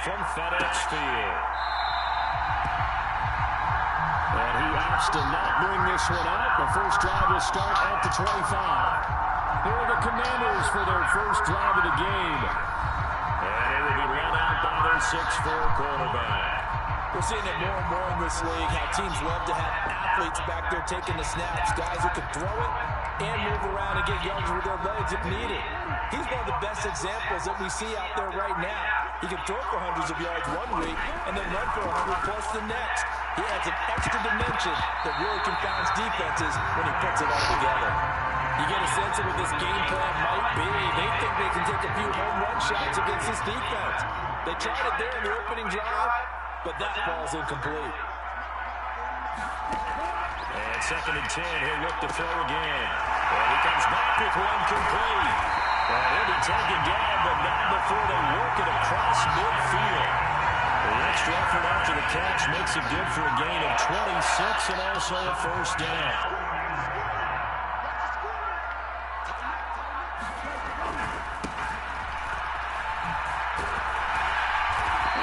from FedEx Field. And he opts to not bring this one out. The first drive will start at the 25. Here are the Commanders for their first drive of the game. And it will be run out by their 6'4" quarterback. We're seeing it more and more in this league, how teams love to have athletes back there taking the snaps, guys who can throw it and move around and get yards with their legs if needed. He's one of the best examples that we see out there right now. He can throw for hundreds of yards one week and then run for 100+ the next. He adds an extra dimension that really confounds defenses when he puts it all together. You get a sense of what this game plan might be. They think they can take a few home run shots against this defense. They tried it there in the opening drive, but that falls incomplete. And 2nd and 10, he'll look to throw again. And he comes back with one complete. And he'll be taken down, but not before they work it across midfield. The extra effort after the catch makes it good for a gain of 26 and also a first down.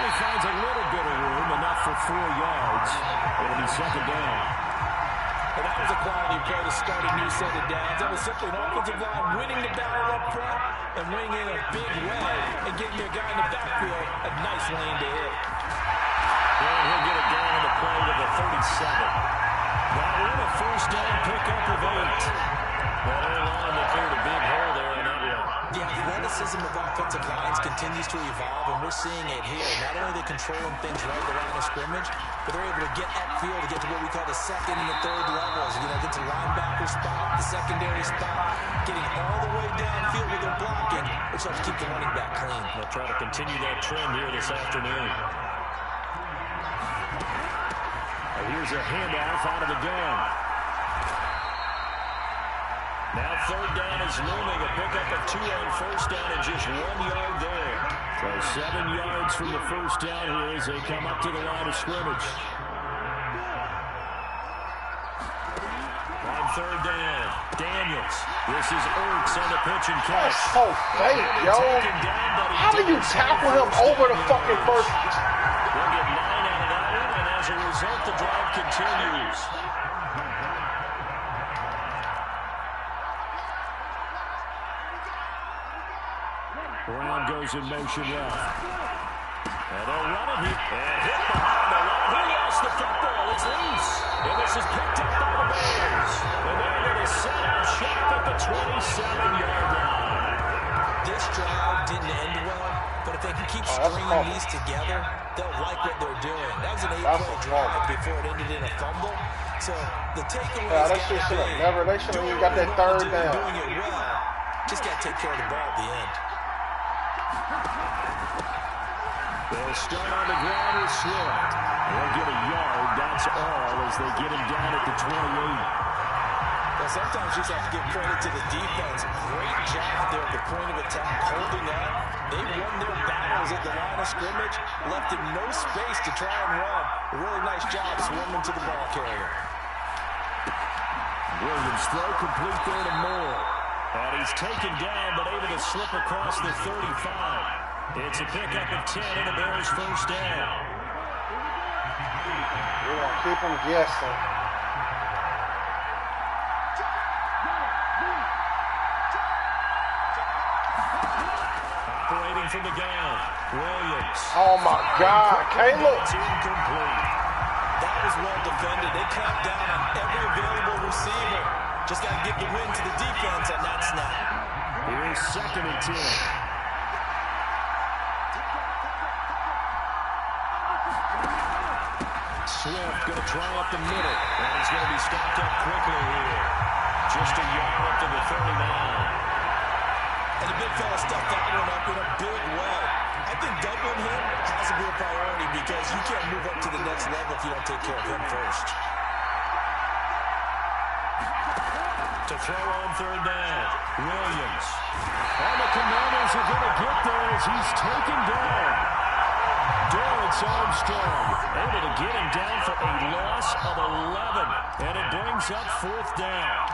He finds a little bit of room, enough for 4 yards. It'll be 2nd down. And that was a quality play to start a new set of downs. That was simply an offensive line winning the battle up front and winning in a big way and getting your guy in the backfield a nice lane to hit. And he'll get it down on the play to the 37. That one, a first down pickup of 8. That O-line, they cleared a big hole there on that one. The athleticism of offensive lines continues to evolve, and we're seeing it here. Not only are they controlling things right at the line of scrimmage, but they're able to get upfield to get to what we call the 2nd and the 3rd levels. You know, get to linebacker spot, the secondary spot, getting all the way downfield with their blocking, which helps keep the running back clean. They'll try to continue that trend here this afternoon. Here's a handoff out of the gun. Now 3rd down is looming. A pickup of 2 on first down and just 1 yard there. So 7 yards from the first down here as they come up to the line of scrimmage. On 3rd down, Daniels. This is Ertz on the pitch and catch. That's so fake, yo. How do you tackle him over the fucking first? They'll get 9 out of that one, and as a result, the drive continues. Brown goes in motion left. And they'll run it. And hit behind the line. He lost the football. It's loose. And this is picked up by the Bears. And they're going to set up shop at the 27-yard line. This drive didn't end well, but if they can keep stringing these together, they'll like what they're doing. That was an 8-play drive before it ended in a fumble. So the takeaway is they should have even got that 3rd down. Doing it well, just got to take care of the ball at the end. They'll start on the ground with Swift. They'll get a yard, that's all, as they get him down at the 28. Well, sometimes you just have to give credit to the defense. Great job there at the point of attack, holding up. They won their battles at the line of scrimmage, left him no space to try and run. A really nice job swarming to the ball carrier. Williams throw complete there to Moore. And he's taken down, but able to slip across the 35. It's a pickup of 10 and the Bears first down. We're going to keep them guessing. Operating from the gun, Williams. Oh, my God, Caleb. It's incomplete. That was well defended. They clamped down on every available receiver. Just got to give the win to the defense on that snap. Here's 2nd and 10. Swift going to try up the middle, and he's going to be stopped up quickly here. Just a yard up to the 39. And the big fella stuffed that one up in a big way. I think doubling him has to be a priority because you can't move up to the next level if you don't take care of him first. To throw on 3rd down, Williams. And the Commanders are going to get there as he's taken down. Dorrance Armstrong able to get him down for a loss of 11. And it brings up 4th down.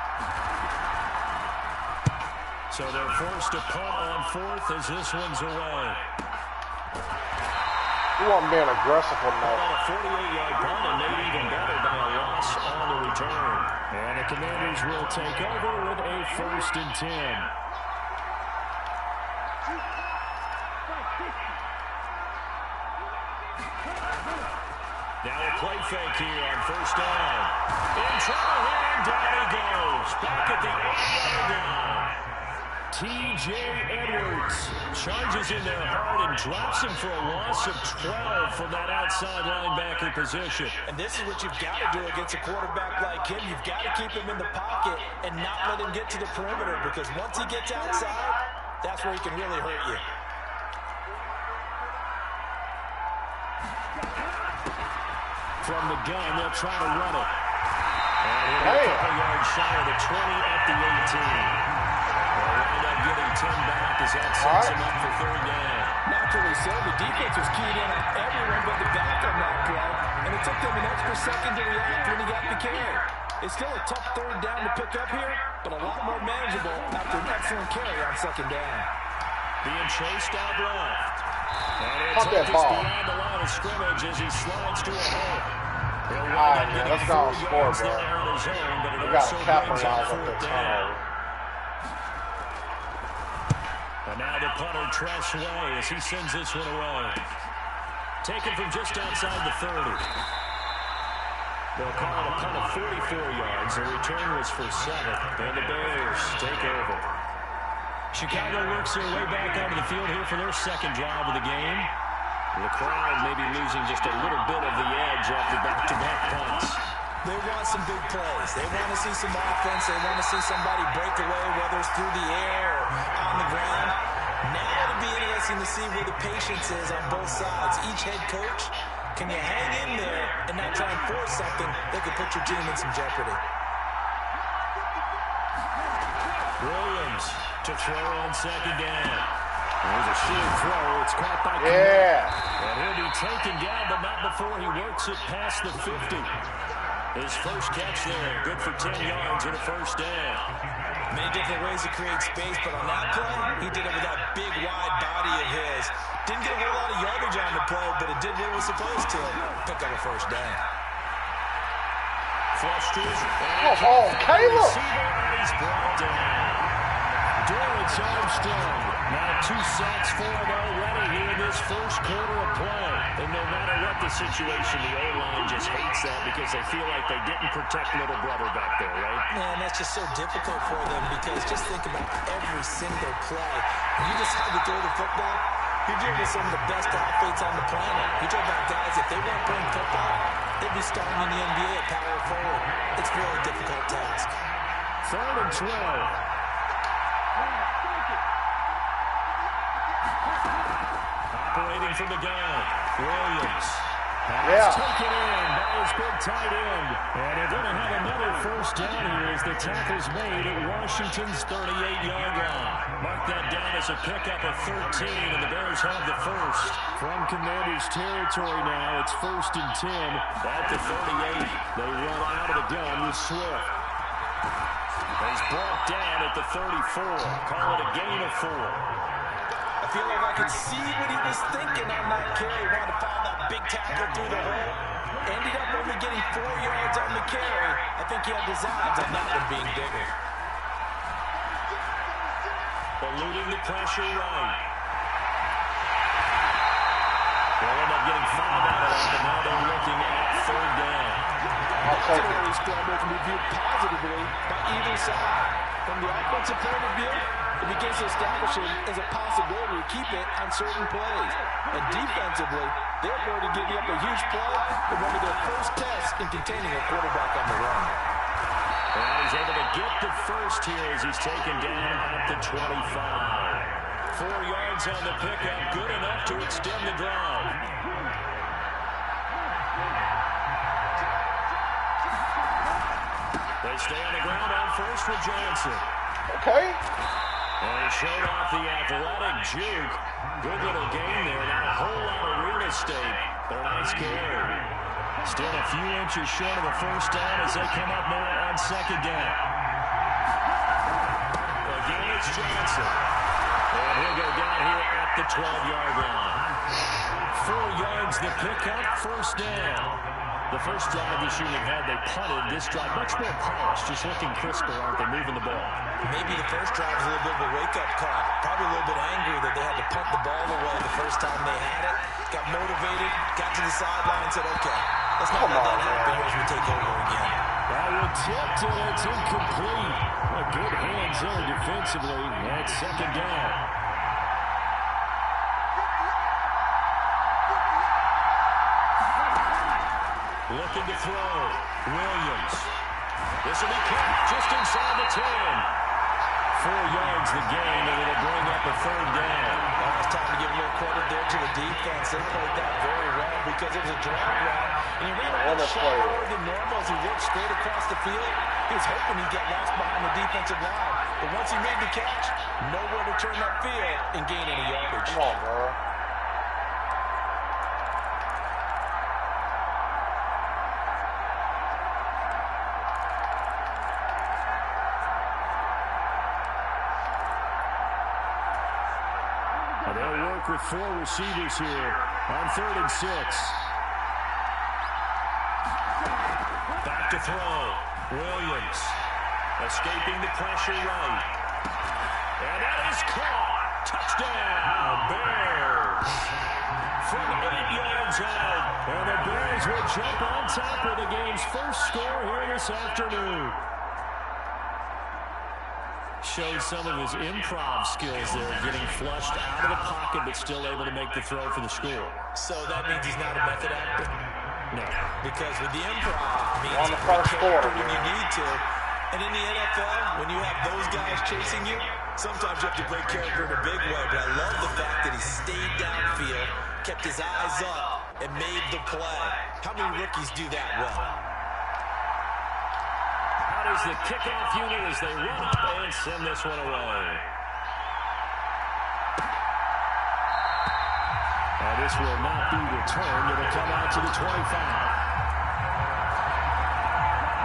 So they're forced to punt on 4th as this one's away. He wasn't being aggressive enough. A 48-yard punt and made even better by a loss on the return. And the Commanders will take over with a 1st and 10. Now a play fake here on 1st down. In trouble here, and down he goes. Back at the 8-yard line. T.J. Edwards charges in there hard and drops him for a loss of 12 from that outside linebacker position. And this is what you've got to do against a quarterback like him. You've got to keep him in the pocket and not let him get to the perimeter, because once he gets outside, that's where he can really hurt you. From the gun, they'll try to run it. And he'll be a couple yards shy of the 20 at the 18. They'll wind up getting 10 back as that sets him up for 3rd down. Naturally so, the defense was keyed in on everyone but the back on that play, and it took them an extra second to react when he got the carry. It's still a tough 3rd down to pick up here, but a lot more manageable after an excellent carry on 2nd down. Being chased out left. And it's that ball beyond the line of scrimmage as he slides to a hole. All right, man, let's go and score, bro. We got to capitalize on the turnover. And now the punter Tress Way as he sends this one away. Taken from just outside the 30. They'll call it a punt of 44 yards. The return was for 7. And the Bears take over. Chicago works their way back onto the field here for their 2nd drive of the game. The crowd may be losing just a little bit of the edge after back-to-back punts. They want some big plays. They want to see some offense. They want to see somebody break away, whether it's through the air or on the ground. Now it'll be interesting to see where the patience is on both sides. Each head coach, can you hang in there and not try and force something that could put your team in some jeopardy? Williams to throw on 2nd down. There's a sheer throw. It's caught by And he'll be taken down, but not before he works it past the 50. His first catch there, good for 10 yards and a 1st down. Many different ways to create space, but on that play, he did it with that big, wide body of his. Didn't get a whole lot of yardage on the play, but it did what it was supposed to. Pick up a 1st down. Flush to his Come on, Caleb! He's brought down. Dorrance Armstrong. Now 2 sacks for him already here in this 1st quarter of play. And no matter what the situation, the O-line just hates that because they feel like they didn't protect little brother back there, right? Man, that's just so difficult for them because just think about every single play. You decide to throw the football, you're dealing with some of the best athletes on the planet. You talk about guys, if they weren't playing football, they'd be starting in the NBA at power forward. It's a really difficult task. 3rd and 12. Operating from the gun, Williams. Taken in by his big tight end. And they're going to have another 1st down here as the tackle's made at Washington's 38-yard line. Mark that down as a pickup of 13, and the Bears have the 1st. From Commanders territory now, it's 1st and 10. At the 38, they run out of the gun with Swift. He's brought down at the 34. Call it a gain of 4. I feel like I could see what he was thinking on that carry. Wanted to file that big tackle through the hole. Ended up only getting 4 yards on the carry. I think he had designs on that one being bigger. Eluding the pressure right. They'll end up getting 5 out of that, but now they're looking at 3rd down. That's an early scramble can be viewed positively by either side. From the offensive point of view, it begins to establish it as a possibility to keep it on certain plays. And defensively, they're going to give you up a huge play in one of their first tests in containing a quarterback on the run. And he's able to get the 1st here as he's taken down at the 25. 4 yards on the pickup, good enough to extend the drive. They stay on the ground on 1st with Johnson. Okay. And he showed off the athletic juke. Good little game there. Not a whole lot of real estate, but a nice carry. Still a few inches short of a 1st down as they come up now on 2nd down. Again, it's Johnson. And he'll go down here at the 12-yard line. 4 yards the pickup, first down. The first drive this unit had, they punted. This drive, much more polished, just looking crisper, aren't they, moving the ball? Maybe the first drive was a little bit of a wake-up call. Probably a little bit angry that they had to punt the ball away the first time they had it. Got motivated, got to the sideline and said, okay, let's not let that happen as we take over again. That one tipped and it's incomplete. Well, good hands there defensively. That's second down. Looking to throw. Williams. This will be caught just inside the 10. 4 yards the gain, and it'll bring up a third down. Well, it's time to give a little credit there to the defense. They played that very well because it was a drag route. And he ran a little shallower than normal as he worked straight across the field. He was hoping he'd get lost behind the defensive line. But once he made the catch, nowhere to turn that field and gain any yardage. Come on, bro. They'll work with 4 receivers here on 3rd and 6. Back to throw. Williams escaping the pressure right. And that is caught. Touchdown, Bears. From 8 yards out. And the Bears will jump on top of the game's first score here this afternoon. Showed some of his improv skills there, getting flushed out of the pocket but still able to make the throw for the score. So that means he's not a method actor? No. Because with the improv, it means on the first quarter when you need to. And in the NFL, when you have those guys chasing you, sometimes you have to break character in a big way. But I love the fact that he stayed downfield, kept his eyes up, and made the play. How many rookies do that well? Is the kickoff unit as they run up and send this one away. And this will not be returned. It'll come out to the 25.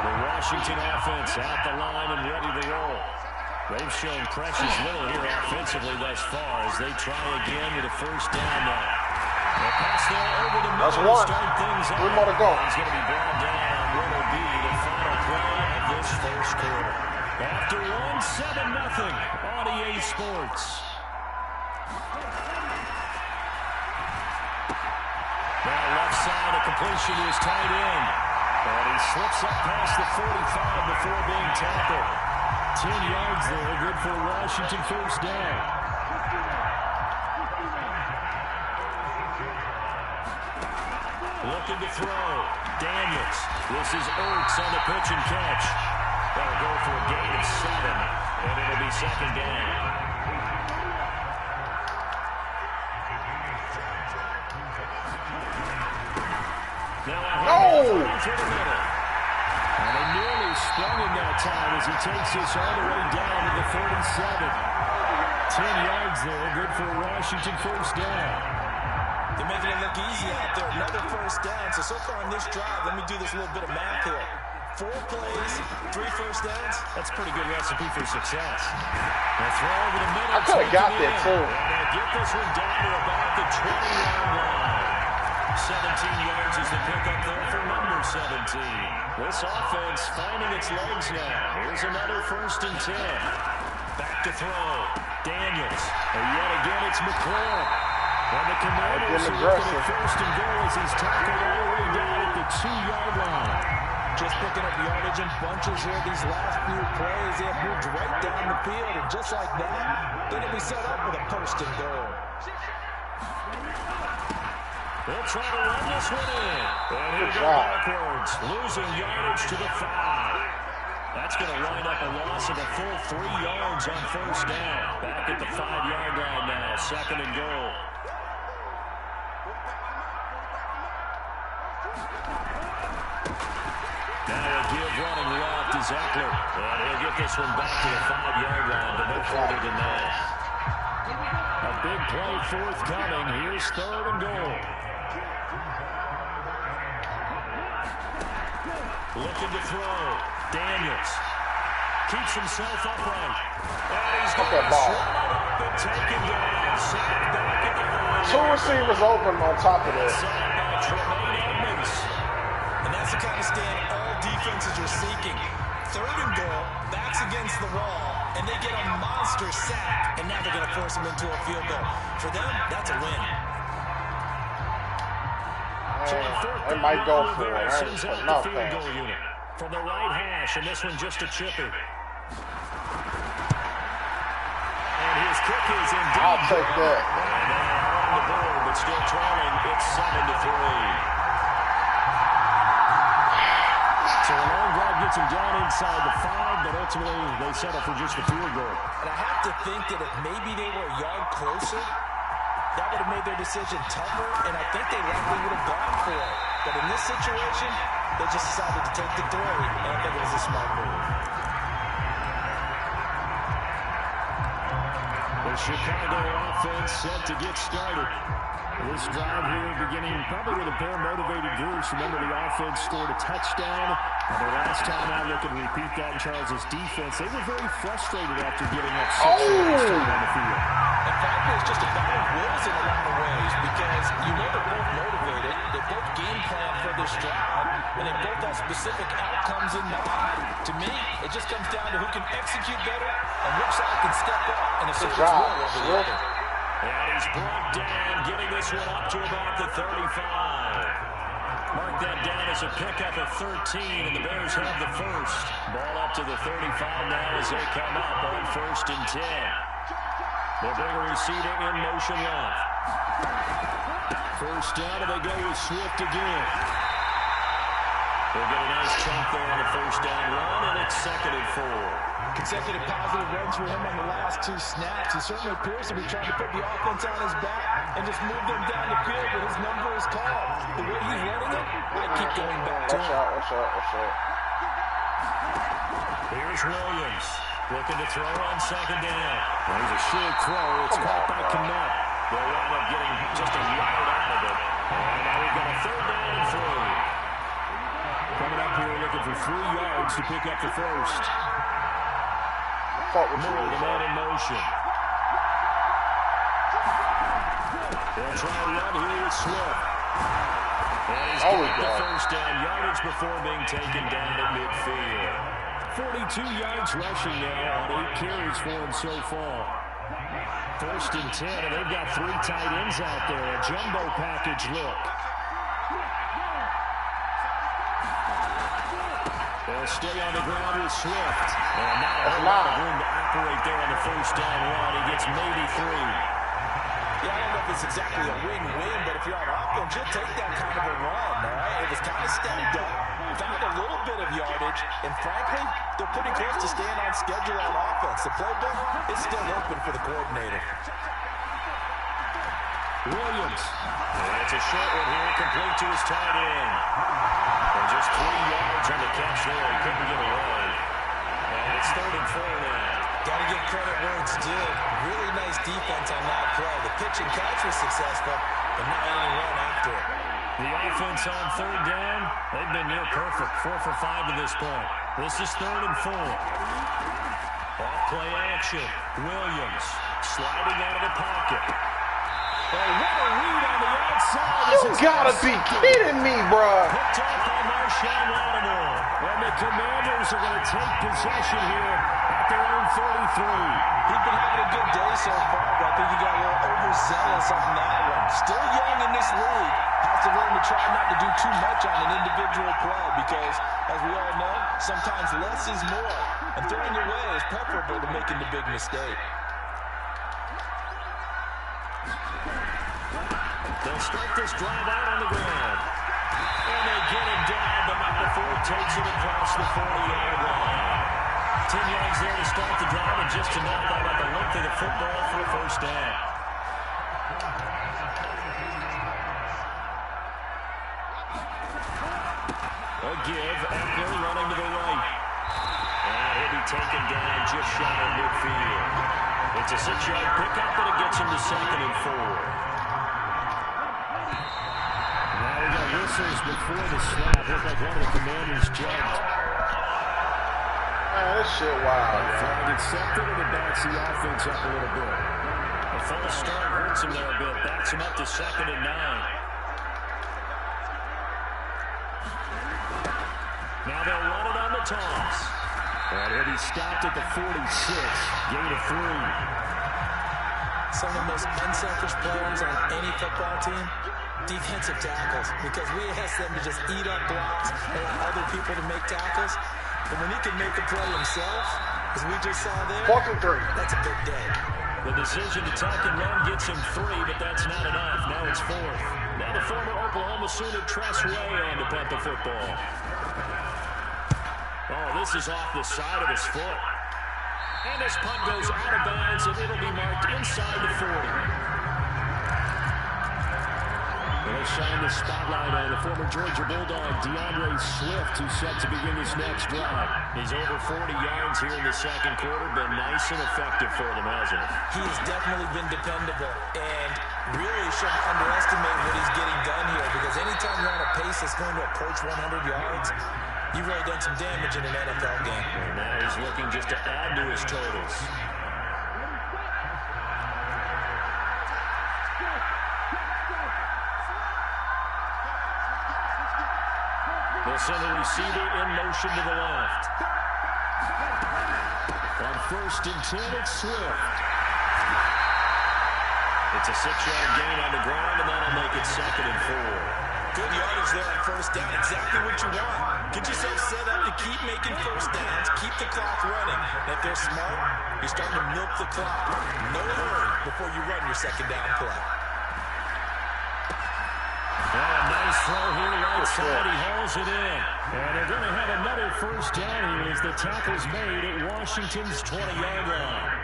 The Washington offense at the line and ready to roll. They've shown precious little here offensively thus far as they try again with a first down now. They'll pass there over the middle. That's one. Start things out. 3 more to go. He's going to be brought down on what will be the final play of this first quarter. After 1-7-0 on EA Sports. Now left side, a completion to his tight end. And he slips up past the 45 before being tackled. 10 yards there, good for Washington first down. Looking to throw. Daniels. This is Ertz on the pitch and catch. That'll go for a gain of 7, and it'll be second down. No! And he nearly sprung in that time as he takes this all the way down to the 37. 10 yards there, good for Washington first down. They're making it look easy out there. Another first down. So far on this drive, let me do this little bit of math here. 4 plays, 3 first downs. That's a pretty good recipe for success. They'll throw over the middle. I could have got that too. And they'll get this one down to about the 20-yard line. 17 yards is the pickup there for number 17. This offense finding its legs now. Here's another 1st and 10. Back to throw. Daniels. And yet again, it's McLaurin. And the Commanders are looking at 1st and goal as he's tackled all the way down at the 2-yard line. Just picking up yardage in bunches here these last few plays. They have moved right down the field, and just like that, they're going to be set up with a 1st and goal. They'll try to run this one in. And he'll go backwards, losing yardage to the 5. That's going to wind up a loss of a full 3 yards on first down. Back at the 5-yard line now, 2nd and goal. Now a give running left to Zeckler. And he'll get this one back to the 5-yard line, but no further than that. A big play forthcoming. Here's 3rd and goal. Looking to throw. Daniels keeps himself upright. And he's got it swallowed up been taken down. Sacked back at the 40. Two receivers open on top of this. And that's the kind of stand all defenses are seeking. 3rd and goal, backs against the wall, and they get a monster sack, and now they're going to force them into a field goal. For them, that's a win. They might go for it. No thanks. From the right hash, and this one just a chippy. And his kick is indeed. I'll take that. And on the board, but still trailing. It's 7-3. So a long drive gets him down inside the 5, but ultimately they settle for just a field goal. And I have to think that if maybe they were a yard closer, that would have made their decision tougher, and I think they likely would have gone for it. But in this situation, they just decided to take the 3, and I think it was a smart move. The Chicago offense set to get started. This drive here beginning probably with a pair of motivated groups. Remember, the offense scored a touchdown. And the last time out, they could repeat that in Charles' defense. They were very frustrated after giving up 6 on the field. In fact, it's just a battle of wills in a lot of ways because you know they're both motivated. They both game plan for this drive, and they both have specific outcomes in mind. To me, it just comes down to who can execute better and which side can step up and assert its will over the other. And he's brought down, getting this one up to about the 35. Mark that down as a pickup of 13, and the Bears have the first. Ball up to the 35 now as they come up on 1st and 10. They'll bring a receiver in motion left. First down, and they go with Swift again. They'll get a nice chunk there on the first down run, and it's 2nd and 4. Consecutive positive runs for him on the last 2 snaps. He certainly appears to be trying to put the offense on his back and just move them down the field, but his number is called. The way he's running it, I keep going back to him. Watch out. Here's Williams looking to throw on 2nd down. Well, he's a sure throw. It's caught by Kmet. They'll wind up getting just a yard out of it. And now we've got a 3rd down and 3. Coming up here looking for 3 yards to pick up the first. Moore, the man in motion. They'll try to run here with Swift. And he's got the first down yardage before being taken down at midfield. 42 yards rushing now on 8 carries for him so far. 1st and 10, and they've got 3 tight ends out there. A jumbo package look. They'll stay on the ground with Swift. And not a whole lot of room to operate there on the first down run. He gets maybe 3. Yeah, I don't know if it's exactly a win-win, but if you're on offense, you'll take that kind of a run, all right? It was kind of stacked up. Found a little bit of yardage, and frankly, they're pretty close to staying on schedule on offense. The playbook is still open for the coordinator. Williams. That's a short one here, complete to his tight end. And just 3 yards on the catch there. He couldn't get away. And it's 3rd and 4 now. Got to give credit where it's due. Really nice defense on that play. The pitch and catch was successful, but not any run after it. The offense on 3rd down, they've been near perfect. 4 for 5 to this point. This is 3rd and 4. Off play action. Williams sliding out of the pocket. Oh, what a read on the outside. You gotta be kidding me, bro. Picked off by Marshawn Lattimore. And the Commanders are going to take possession here at their own 33. He's been having a good day so far, but I think he got a little overzealous on that one. Still young in this league. Has to learn to try not to do too much on an individual play because, as we all know, sometimes less is more. And throwing away is preferable to making the big mistake. They'll start this drive out on the ground. And they get him down, but not before it takes it across the 40-yard line. 10 yards there to start the drive, and just enough by about the length of the football for a first down. A give, Eckler running to the right. And he'll be taken down just shy of midfield. It's a 6-yard pickup, but it gets him to 2nd and 4. Now we got whistles before the snap. Looked like one of the Commanders jumped. Man, this shit wild. Flag accepted, and it backs the offense up a little bit. false start hurts him there a bit. Backs him up to 2nd and 9. Now they'll run it on the toss. And he'll be stopped at the 46. Gain of 3. Some of the most unselfish players on any football team, defensive tackles, because we ask them to just eat up blocks and allow other people to make tackles. But when he can make a play himself, as we just saw there, 4th and 3. that's a big day. The decision to tuck and run gets him 3, but that's not enough. Now it's 4th. Now the former Oklahoma Sooner Tress Way on to punt the football. Oh, this is off the side of his foot. And this punt goes out of bounds, and it'll be marked inside the 40. They'll shine the spotlight on the former Georgia Bulldog, DeAndre Swift, who's set to begin his next drive. He's over 40 yards here in the 2nd quarter. Been nice and effective for them, hasn't he? He has definitely been dependable, and really shouldn't underestimate what he's getting done here, because anytime you're on a pace that's going to approach 100 yards, you've really done some damage in an NFL game. And now he's looking just to add to his totals. They'll send a receiver in motion to the left. On 1st and 10, it's Swift. It's a 6-yard gain on the ground, and that'll make it 2nd and 4. Good yardage there on 1st down. Exactly what you want. Get yourself set up to keep making 1st downs. Keep the clock running. And if they're smart, you're starting to milk the clock. No hurry before you run your 2nd down play. Nice throw here right side. He hauls it in. And they're going to have another 1st down here as the tackle's made at Washington's 20-yard line.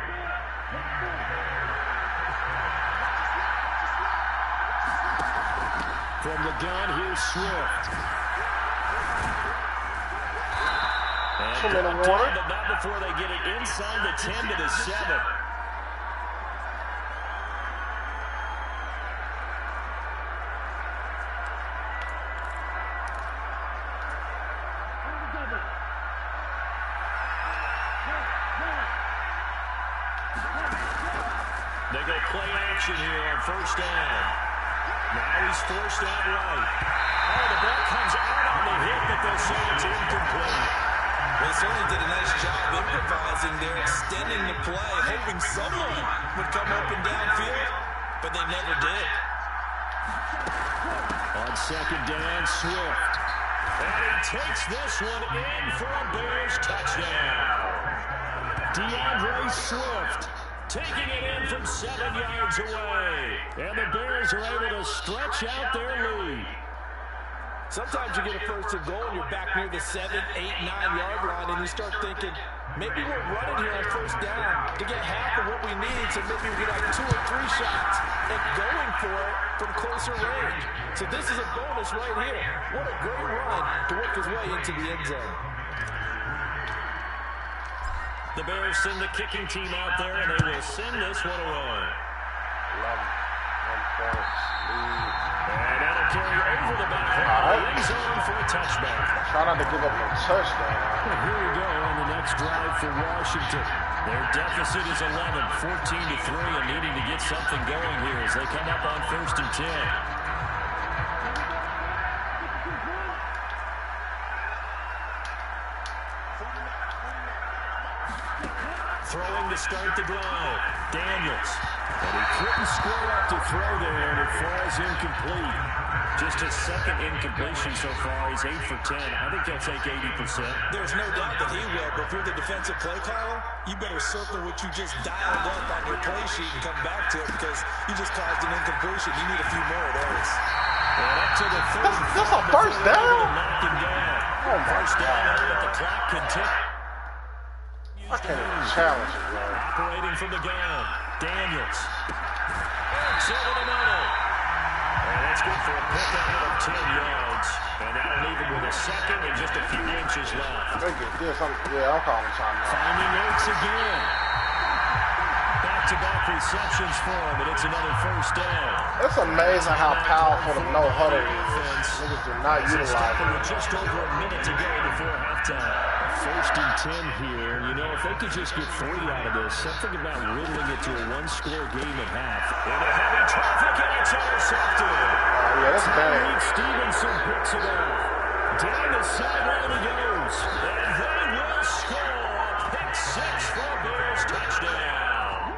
From the gun, here's Swift. And down, but not before they get it inside the 10 to the 7. They go play action here on 1st down. Now he's forced out right. Oh, the ball comes out on the hit, but they'll say it's incomplete. They certainly did a nice job improvising there, extending the play, hoping someone would come open downfield, but they never did. On 2nd down, Swift. And he takes this one in for a Bears touchdown. DeAndre Swift taking it in from 7 yards away. And the Bears are able to stretch out their lead. Sometimes you get a 1st and goal and you're back near the 7, 8, 9-yard line, and you start thinking, maybe we're running here on 1st down to get half of what we need, so maybe we get like 2 or 3 shots at going for it from closer range. So this is a bonus right here. What a great run to work his way into the end zone. The Bears send the kicking team out there, and they will send this one away. 1 point lead. And that'll carry over the back of the end zone for a touchback. Try not to give up a touchdown. Well, here we go on the next drive for Washington. Their deficit is 11, 14-3, and needing to get something going here as they come up on 1st and 10. Throwing to start the drive. Daniels. And he couldn't square up to throw there, and it falls incomplete. Just his 2nd incompletion so far. He's 8 for 10. I think he'll take 80%. There's no doubt that he will, but if you're the defensive play caller, you better circle what you just dialed up on your play sheet and come back to it, because you just caused an incompletion. You need a few more of those. And up to the 35. That's a 1st down? Knock him down. Oh, my 1st down, God. but the clock can tick. I can't even challenge it, bro. Operating from the gun. Daniels. Works over the middle. And that's good for a pickup of 10 yards. And that'll leave him with a 2nd and just a few inches left. They get this. I'm calling timeout. Finding Oates again. Back-to-back receptions for him, and it's another 1st down. It's amazing how powerful the no-huddle is. Niggas do not utilize it. With just over a minute to go before halftime. First and 10 here. You know, if they could just get 3 out of this, something about riddling it to a one-score game at half. Into heavy traffic, and it's intercepted. Yeah, that's bad. Stevenson picks it up. Down the sideline he goes. And they will score. Pick 6 for a Bears touchdown.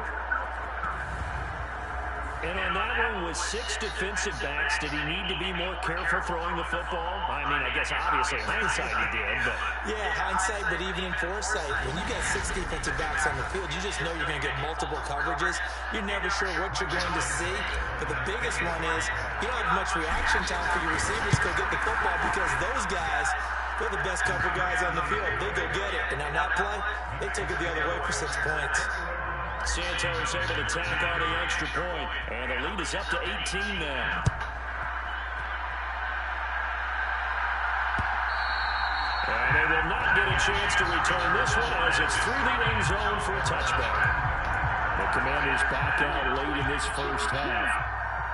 And on that one, with 6 defensive backs, did he need to be more careful throwing the football? I mean, I guess obviously hindsight he did, but... Yeah, hindsight, but even in foresight, when you got 6 defensive backs on the field, you just know you're going to get multiple coverages. You're never sure what you're going to see. But the biggest one is you don't have much reaction time for your receivers to go get the football because those guys, they're the best cover guys on the field. They go get it. And on that play, they took it the other way for 6 points. Santos able to tack on the extra point, and the lead is up to 18 now. And they will not get a chance to return this one as it's through the end zone for a touchback. The Commanders back out late in this first half.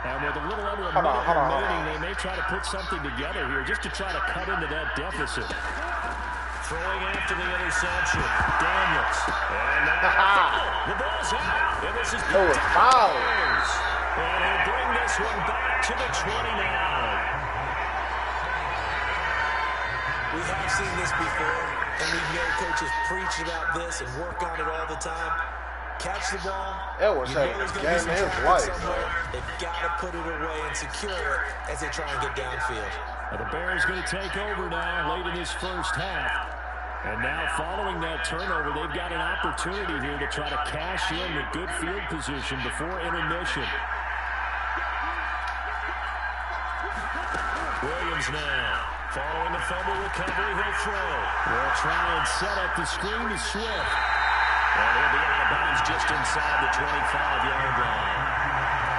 And with a little under a minute remaining, they may try to put something together here just to try to cut into that deficit. Throwing after the interception, Daniels. And the ball's out. And this is foul. And he'll bring this one back to the 29. We have seen this before, and we know coaches preach about this and work on it all the time. Catch the ball. It was a game of his life. They've got to put it away and secure it as they try and get downfield. Well, the Bears going to take over now late in this first half. And now following that turnover, they've got an opportunity here to try to cash in with good field position before intermission. Williams now. Following the fumble recovery, he'll throw. They'll try and set up the screen to Swift. And he'll be out of bounds just inside the 25-yard line.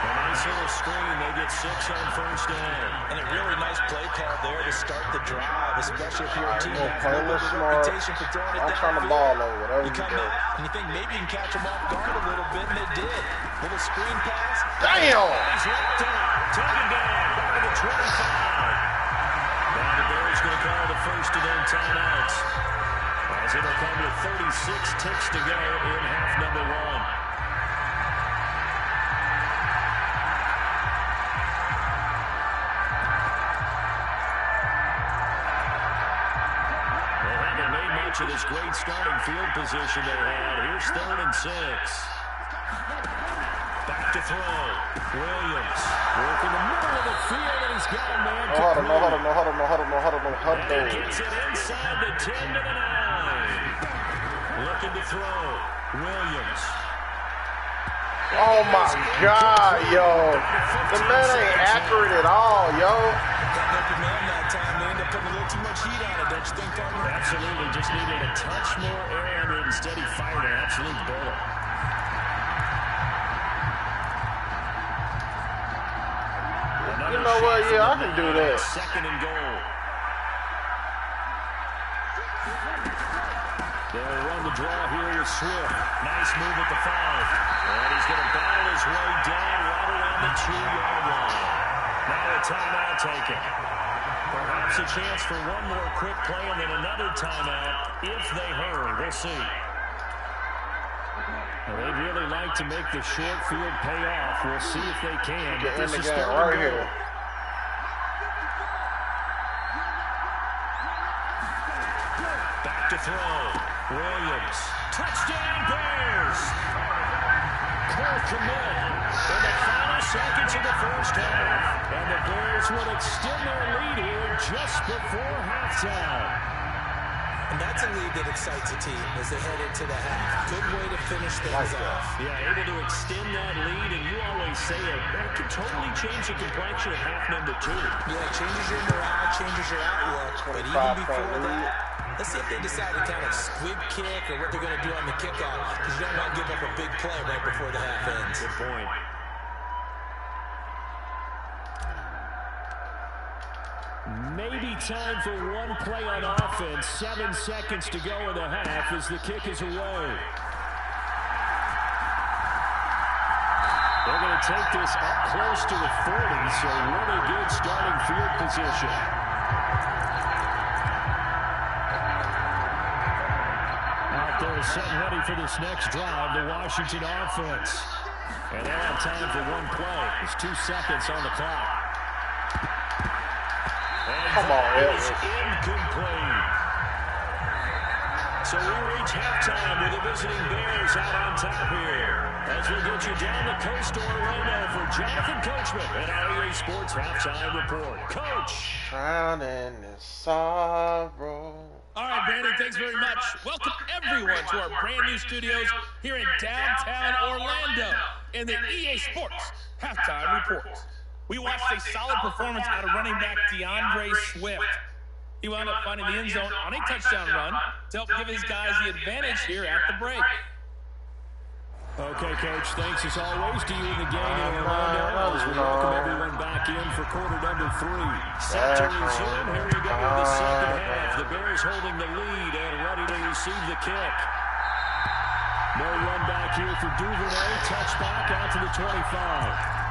A nice little screen. They get 6 on first down. And a really nice play call there to start the drive, especially if you're a team that play a little smart. I'm trying to ball over whatever you come out and you think maybe you can catch them off guard a little bit, and they did. Little screen pass. Damn! He's wrapped up. Taken down by the 25. Now the Bears going to call the first of their timeouts, as it'll come with 36 ticks to go in half number 1. To this great starting field position they had. Here's 3rd and 6. Back to throw. Williams working the middle of the field, and he's got a man to huddle. And he gets it inside the 10 to the 9. Looking to throw. Williams. Oh my God, yo. The man ain't accurate at all, yo. Absolutely, just needed a touch more air under it. Instead, he fired an absolute bullet. You know what? Yeah, I can do that. 2nd and goal. They'll run the draw here with Swift. Nice move at the 5. And he's going to battle his way down right around the 2-yard line. Now a timeout taken. Perhaps a chance for one more quick play and then another timeout if they hurry. We'll see. Well, they'd really like to make the short field pay off. We'll see if they can. Get in the game right here. Back to throw. Williams. Touchdown Bears! Cole Kmet in the final seconds of the first half. And the Bears will extend their lead here just before halftime. And that's a lead that excites a team as they head into the half. Good way to finish things off. Yeah, able to extend that lead, and you always say that can totally change the complexion of half number 2. Yeah, it changes your morale, changes your outlook. But even before that, let's see if they decide to kind of squib kick or what they're going to do on the kickoff, because you don't want to give up a big play right before the half ends. Good point. Maybe time for one play on offense. 7 seconds to go in the half as the kick is away. They're going to take this up close to the 40, so really good starting field position. set and ready for this next drive, the Washington offense. And they'll have time for one play. There's 2 seconds on the clock. And come on, is incomplete. So we reach halftime with the visiting Bears out on top here. As we get you down the coast to Orlando for Jonathan Coachman and our EA Sports Halftime Report. Coach. Drowning in sorrow. All right, Brandon, thanks very much. Welcome, everyone, to our brand new studios here in downtown Orlando in the EA Sports Halftime Report. We watched a solid performance out of running back DeAndre Swift. He wound up finding the end zone on a touchdown run to help give his guys the advantage here at the break. Okay, Coach, thanks as always to you and the gang in Orlando as we welcome everyone back in for quarter number 3. Set to resume. Here we go in the second half. The Bears holding the lead and ready to receive the kick. No run back here for Duvernay. Touchback out to the 25.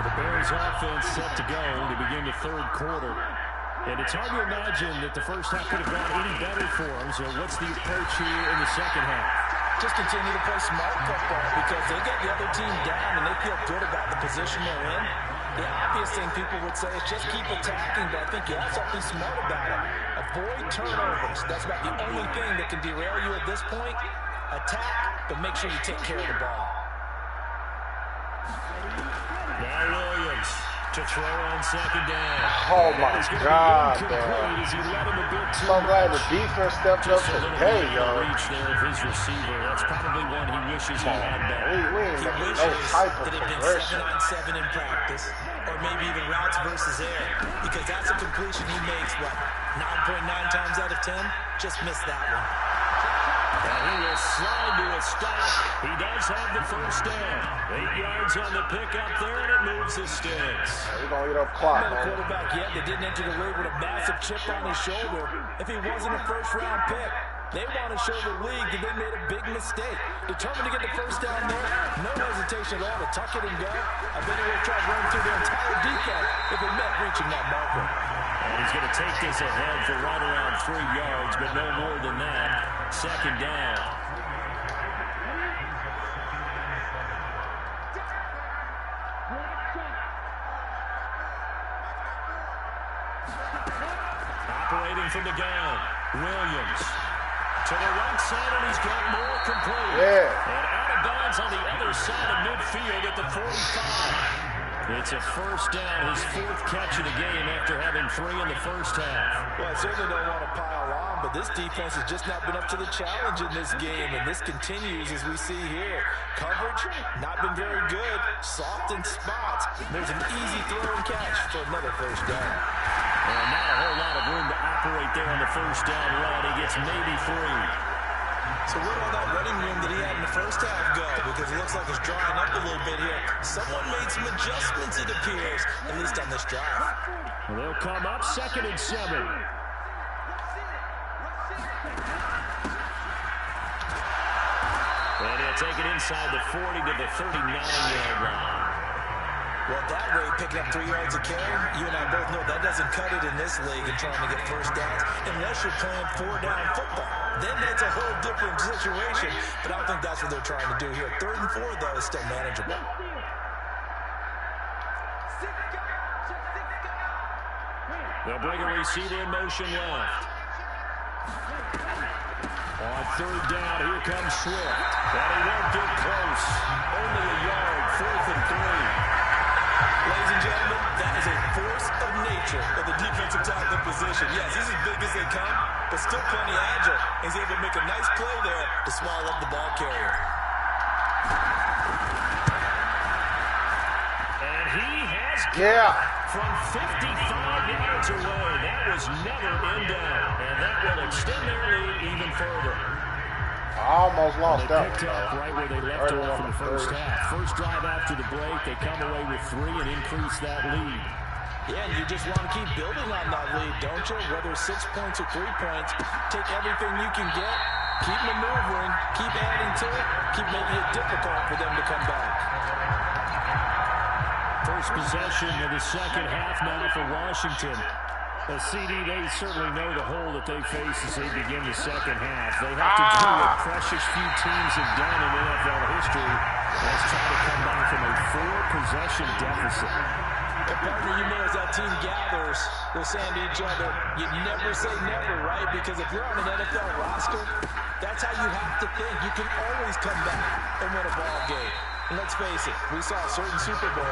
The Bears offense set to go to begin the third quarter. And it's hard to imagine that the first half could have gone any better for them. So what's the approach here in the second half? Just continue to play smart football because they get the other team down and they feel good about the position they're in. The obvious thing people would say is just keep attacking, but I think you also have to be smart about it. Avoid turnovers. That's about the only thing that can derail you at this point. Attack, but make sure you take care of the ball. Now Williams to throw on second down. Oh, my God, man. So glad the defense stepped up today, yo. Reach there of his receiver. That's probably one he wishes he had back. We ain't making no type of conversion. 7-on-7 in practice, or maybe even routes versus air, because that's a completion he makes, what, 9.9 times out of 10? Just missed that one. And he will slide to a stop. He does have the first down. 8 yards on the pickup there, and it moves the sticks. We're going to get up clock, Not a man. quarterback yet that didn't enter the league with a massive chip on his shoulder. If he wasn't a first-round pick, they want to show the league that they made a big mistake. Determined to get the first down there, no hesitation at all to tuck it and go. I bet he would have tried running through the entire defense if it meant reaching that marker. And he's going to take this ahead for right around 3 yards, but no more than that. Second down. Operating from the gun, Williams to the right side, and he's got more complete. Yeah. And out of bounds on the other side of midfield at the 45. It's a first down, his 4th catch of the game after having 3 in the first half. Well, I certainly don't want to pile on, but this defense has just not been up to the challenge in this game, and this continues as we see here. Coverage, not been very good. Soft in spots. There's an easy throw and catch for another first down. And not a whole lot of room to operate there on the first down run. He gets maybe 3. So where did all that running room that he had in the first half go? Because it looks like it's drying up a little bit here. Someone made some adjustments, it appears, at least on this drive. Well, they'll come up 2nd and 7. And he'll take it inside the 40 to the 39-yard line. Well, at that rate, picking up 3 yards a carry, you and I both know that doesn't cut it in this league and trying to get first downs unless you're playing 4-down football. Then that's a whole different situation, but I don't think that's what they're trying to do here. 3rd and 4, though, is still manageable. They'll bring a receiver in motion left. On 3rd down, here comes Swift. But he won't get close. Only a yard, 4th and 3. Ladies and gentlemen, that is a force of nature of the defensive tackle position. Yes, he's as big as they come, but still plenty agile. He's able to make a nice play there to swallow up the ball carrier. And he has from 55 yards away. That was never in down. And that will extend their lead even further. I almost lost that one. Right where they left off in the first half. First drive after the break, they come away with 3 and increase that lead. Yeah, and you just want to keep building on that lead, don't you? Whether it's 6 points or 3 points, take everything you can get, keep maneuvering, keep adding to it, keep making it difficult for them to come back. First possession of the second half now for Washington. Well, CD, they certainly know the hole that they face as they begin the second half. They have to do what precious few teams have done in NFL history. Let's try to come back from a 4-possession deficit. And partner, you know, as that team gathers, they're saying to each other, you never say never, right? Because if you're on an NFL roster, that's how you have to think. You can always come back and win a ball game. And let's face it, we saw a certain Super Bowl,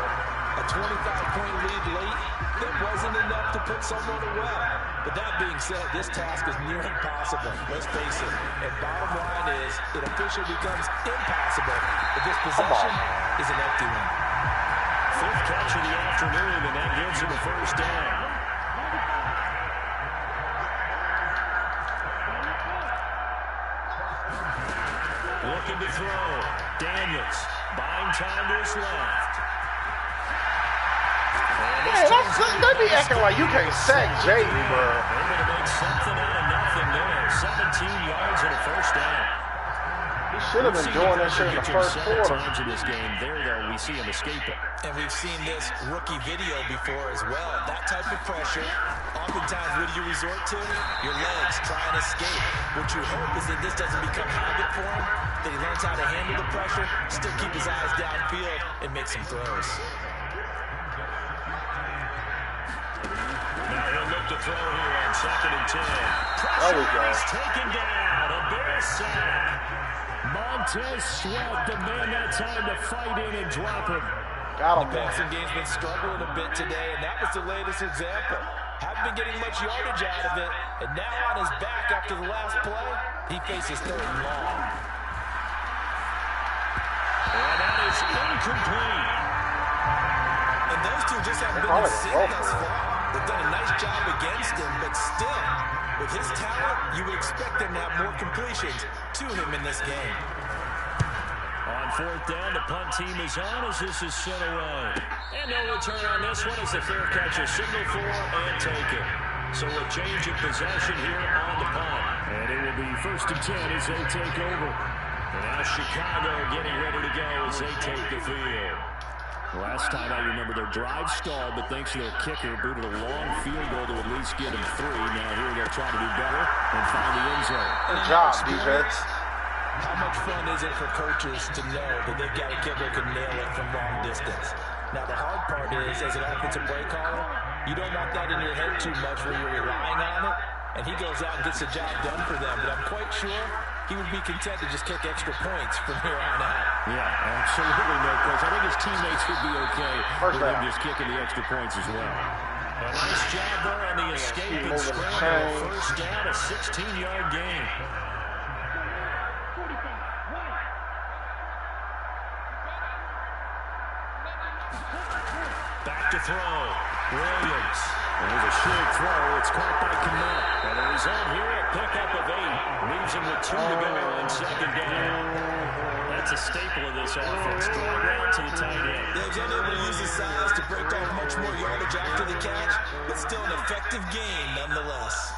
a 25-point lead late, that wasn't enough to put someone away. But that being said, this task is near impossible. Let's face it. And bottom line is, it officially becomes impossible if this possession is an empty one. 5th catch of the afternoon, and that gives him a first down. Looking to throw. Daniels buying time to his left. Man, they be acting like you can't sack Jayden, bro. They're going to make something out of nothing there. 17 yards and a first down. He should have been doing that shit in the first quarter. Times in this game. There, though, we see him escape it. And we've seen this rookie video before as well. That type of pressure, oftentimes, what do you resort to? Your legs try and escape. What you hope is that this doesn't become habit for him, that he learns how to handle the pressure, still keep his eyes downfield, and make some throws. Now he'll look to throw here on 2nd and 10. There we go. He's taken down. A Bear sack. Montez Sweat, the man that time to fight in and drop him. Got him, The passing game's been struggling a bit today, and that was the latest example. Haven't been getting much yardage out of it, and now on his back after the last play, he faces 3rd and long. And that is incomplete. And those two just haven't been in sync thus far. They've done a nice job against him, but still, with his talent, you would expect them to have more completions to him in this game. On 4th down, the punt team is on as this is sent away. And no return on this one as the fair catch is signaled for and taken. So a change of possession here on the punt. And it will be 1st and 10 as they take over. And now Chicago getting ready to go as they take the field. Last time I remember their drive stalled, but thanks to their kicker, booted a long field goal to at least get them 3. Now here they'll try to do better and find the end zone. Good job, defense. How much fun is it for coaches to know that they've got a kicker who can nail it from long distance? Now, the hard part is, as an offensive play caller, you don't want that in your head too much where you're relying on it, and he goes out and gets the job done for them. But I'm quite sure he would be content to just kick extra points from here on out. Yeah, absolutely no question. I think his teammates would be okay with him just kicking the extra points as well. A nice job there on the escape and scramble. 1st down, a 16-yard gain. Back to throw. Williams. There's a short throw. It's caught by Kmet. And the result here, a pickup of 8. Leaves him with 2 to go on 2nd down. That's a staple of this offense. Drag out to the tight end. They've been able to use his size to break off much more yardage after the catch, but still an effective gain nonetheless.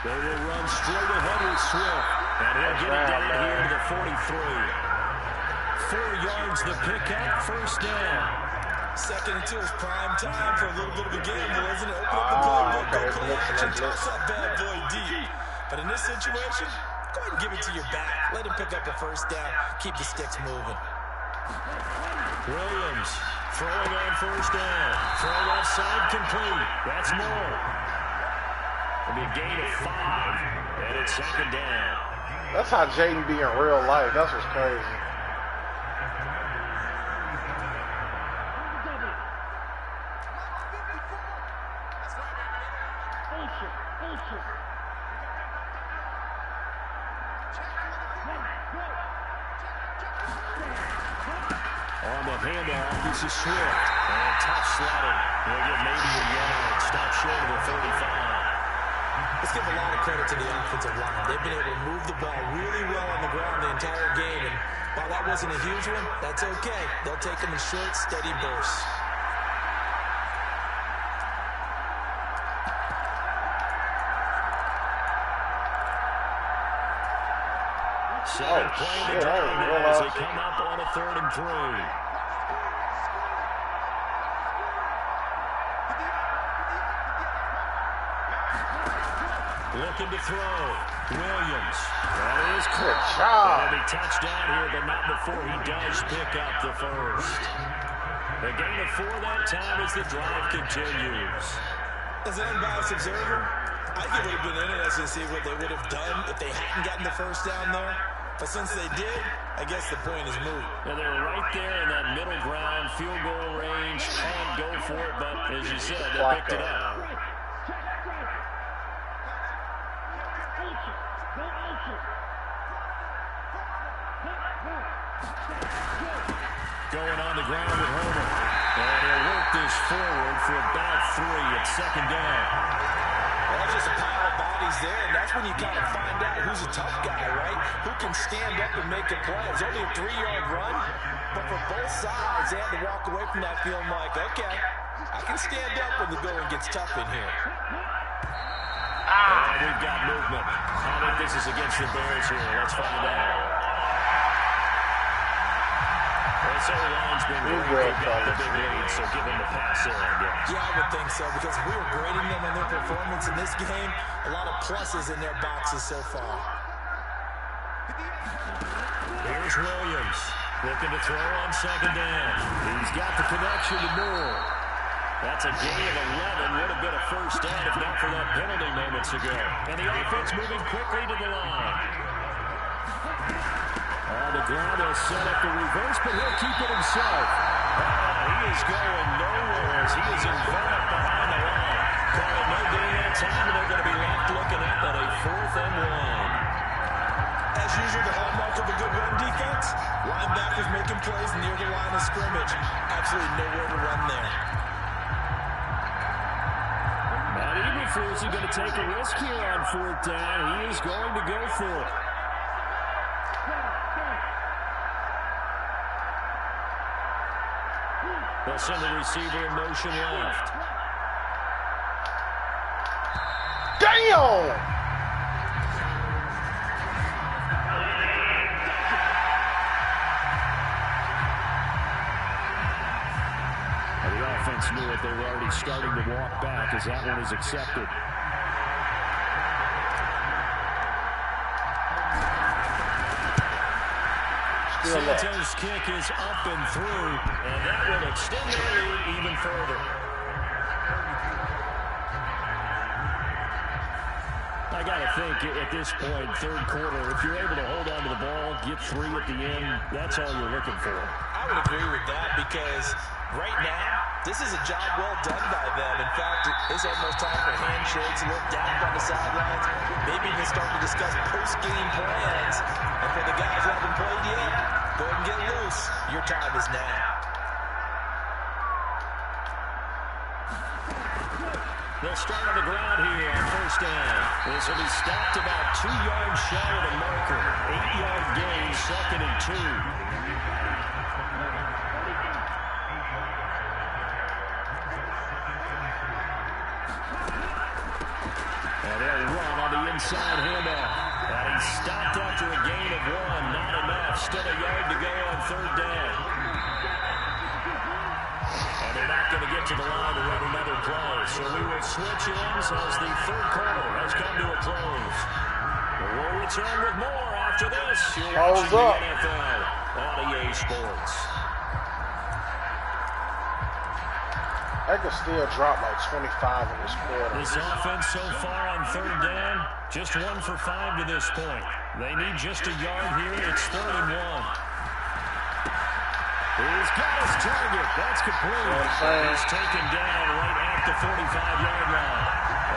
They will run straight ahead with Swift. And he'll get it down here to the 43. 4 yards the pickup, 1st down. 2nd and 2 is prime time for a little bit of a gamble, isn't it? Open up the playbook, go play action, toss that bad boy deep. But in this situation, go ahead and give it to your back. Let him pick up a 1st down. Keep the sticks moving. Williams throwing on 1st down. Throw left side complete. That's more. It'll be a gain of 5. And it's 2nd down. That's how Jayden be in real life. That's what's crazy. On the handoff, this is Swift. And tough slotted. He'll get maybe a yard. Stop short of the 35. Let's give a lot of credit to the offensive line. They've been able to move the ball really well on the ground the entire game. And while that wasn't a huge one, that's okay. They'll take them in short, steady bursts. Second play to drive now as they come up on a 3rd and 3. looking to throw. Williams. That is Good caught. job. That'll be touchdown here, but not before he does pick up the first. The gain of 4 that time as the drive continues. As an unbiased observer, I think it would have been interesting to see what they would have done if they hadn't gotten the first down there. But since they did, I guess the point is moot. And they're right there in that middle ground, field goal range. Can't go for it, but as you said, they picked it up. Going on the ground with Homer. And he'll work this forward for about 3 at second down. Well, just a pile of bodies there, and that's when you kind of find out who's a tough guy, right? Who can stand up and make a play. It was only a 3-yard run, but for both sides, they had to walk away from that feeling like, okay, I can stand up when the going gets tough in here. And we've got movement. I think this is against the Bears here. Let's find out. This line's been great. They've got the big lead, so give them the pass there, I guess. Yeah, I would think so, because we were grading them on their performance in this game. A lot of pluses in their boxes so far. Here's Williams, looking to throw on second down. He's got the connection to Moore. That's a gain of 11. Would have been a first down if not for that penalty moments ago. And the offense moving quickly to the line. On the ground, he'll set up the reverse, but he'll keep it himself. He is going nowhere as he is enveloped behind the line. Calling no gain that time, and they're going to be left looking at that a 4th and 1. As usual, the hallmark of a good run defense, linebackers making plays near the line of scrimmage. Absolutely nowhere to run there. Matt Eberflus is going to take a risk here on 4th down. He is going to go for it. They'll send the receiver in motion left. Damn! And the offense knew it. They were already starting to walk back as that one is accepted. Santos' kick is up and through, and that will extend their lead even further. I got to think at this point, 3rd quarter, if you're able to hold on to the ball, get 3 at the end, that's all you're looking for. I would agree with that because right now, this is a job well done by them. In fact, it's almost time for handshakes, a little dap on the sidelines, maybe even start to discuss post-game plans. And for the guys who haven't played yet, go ahead and get loose. Your time is now. They'll start on the ground here on 1st down. This will be stopped about 2 yards shy of the marker. 8-yard gain, 2nd and 2. And they'll run on the inside handoff. And he's stopped after a gain of 1. Not enough. Still a yard to go on 3rd down. And they're not going to get to the line to run another play. So we will switch ends as the 3rd quarter has come to a close. We'll return with more after this. You're watching the NFL on EA Sports. I could still drop like 25 in this quarter. This offense so far on 3rd down, just 1 for 5 to this point. They need just a yard here. It's 3rd and 1. He's got his target. That's complete. He's taken down right at the 45-yard line.